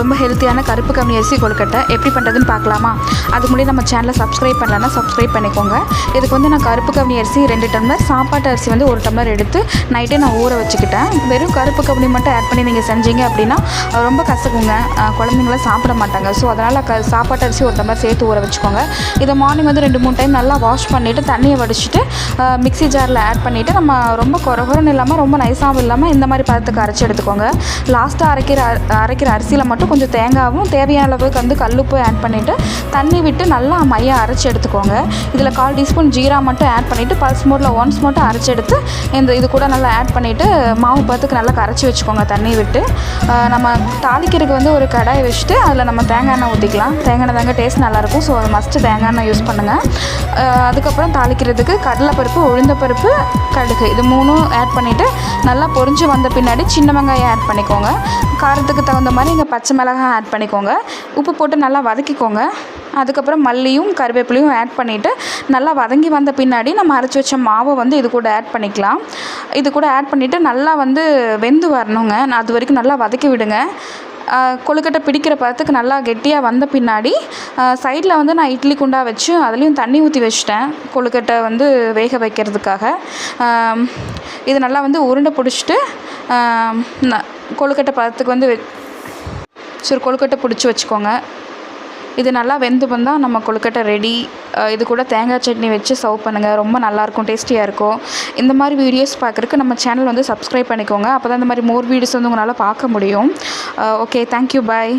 ரொம்ப ஹெல்த்தியான கருப்பு கவுனி அரிசி கொழுக்கட்டை எப்படி பண்ணுறதுன்னு பார்க்கலாமா? அதுக்கு முன்னாடி நம்ம சேனலை சப்ஸ்கிரைப் பண்ணலன்னா சப்ஸ்கிரைப் பண்ணிக்கோங்க. இதுக்கு வந்து நான் கருப்பு கவுனி அரிசி 2 டம்ளர், சாப்பாட்டு அரிசி வந்து 1 டம்ளர் எடுத்து நைட்டே நான் ஊற வச்சுக்கிட்டேன். வெறும் கருப்பு கவுனி மட்டும் ஆட் பண்ணி நீங்கள் செஞ்சீங்க அப்படின்னா ரொம்ப கசக்குங்க, குழந்தைங்களாம் சாப்பிட மாட்டாங்க. ஸோ அதனால் சாப்பாட்டு அரிசி 1 டம்ளர் சேர்த்து ஊற வச்சுக்கோங்க. இதை மார்னிங் வந்து 2-3 டைம் நல்லா வாஷ் பண்ணிவிட்டு தண்ணியை வடிச்சிட்டு மிக்ஸி ஜாரில் ஆட் பண்ணிவிட்டு நம்ம ரொம்ப குறகுறன்னு இல்லாமல் ரொம்ப நைஸாகவும் இல்லாமல் இந்த மாதிரி பதத்துக்கு அரைச்சி எடுத்துக்கோங்க. லாஸ்ட்டாக அரைக்கிற அரிசியில் மட்டும் கொஞ்சம் தேங்காவும் தேவையான அளவுக்கு வந்து கல்லுப்பு ஆட் பண்ணிவிட்டு தண்ணி விட்டு நல்லா மையாக அரைச்சி எடுத்துக்கோங்க. இதில் 1/4 டீஸ்பூன் ஜீரா மட்டும் ஆட் பண்ணிவிட்டு பல்ஸ் மோடில் ஒன்ஸ் மட்டும் அரைச்சி எடுத்து இது கூட நல்லா ஆட் பண்ணிவிட்டு மாவு பதத்துக்கு நல்லா கரைச்சி வச்சுக்கோங்க தண்ணி விட்டு. நம்ம தாளிக்கிறதுக்கு வந்து ஒரு கடாயை வச்சுட்டு அதில் நம்ம தேங்காய் எண்ணெய் ஊற்றிக்கலாம். தேங்காய் எண்ணெய் தாங்க டேஸ்ட் நல்லாயிருக்கும். ஸோ மஸ்ட்டு தேங்காய் எண்ணெய் யூஸ் பண்ணுங்கள். அதுக்கப்புறம் தாளிக்கிறதுக்கு கடலைப்பருப்பு, உளுந்தப்பருப்பு, கடுகு இது 3 ஆட் பண்ணிவிட்டு நல்லா பொரிஞ்சு வந்த பின்னாடி சின்ன வெங்காயம் ஆட் பண்ணிக்கோங்க. காரத்துக்கு தகுந்த மாதிரி இங்கே பச்சை மிளகாய் ஆட் பண்ணிக்கோங்க. உப்பு போட்டு நல்லா வதக்கிக்கோங்க. அதுக்கப்புறம் மல்லியும் கருவேப்பிலையும் ஆட் பண்ணிவிட்டு நல்லா வதங்கி வந்த பின்னாடி நம்ம அரைச்சி வச்ச மாவை வந்து இது கூட ஆட் பண்ணிக்கலாம். இது கூட ஆட் பண்ணிவிட்டு நல்லா வந்து வெந்து வரணுங்க. அது வரைக்கும் நல்லா வதக்கி விடுங்க. கொழுக்கட்டை பிடிக்கிற பதத்துக்கு நல்லா கெட்டியாக வந்த பின்னாடி சைடில் வந்து நான் இட்லி குண்டா வச்சு அதுலேயும் தண்ணி ஊற்றி வச்சுட்டேன் கொழுக்கட்டை வந்து வேக வைக்கிறதுக்காக. இது நல்லா வந்து உருண்டை பிடிச்சிட்டு கொழுக்கட்டை பதத்துக்கு வந்து கொழுக்கட்டை பிடிச்சி வச்சுக்கோங்க. இது நல்லா வெந்து வந்தால் நம்ம கொழுக்கட்டை ரெடி. இது கூட தேங்காய் சட்னி வச்சு சர்வ் பண்ணுங்கள். ரொம்ப நல்லாயிருக்கும், டேஸ்டியாக இருக்கும். இந்த மாதிரி வீடியோஸ் பார்க்குறதுக்கு நம்ம சேனல் வந்து சப்ஸ்கிரைப் பண்ணிக்கோங்க. அப்போ தான் இந்த மாதிரி மோர் வீடியோஸ் வந்து உங்களால் பார்க்க முடியும். ஓகே, தேங்க்யூ, பாய்.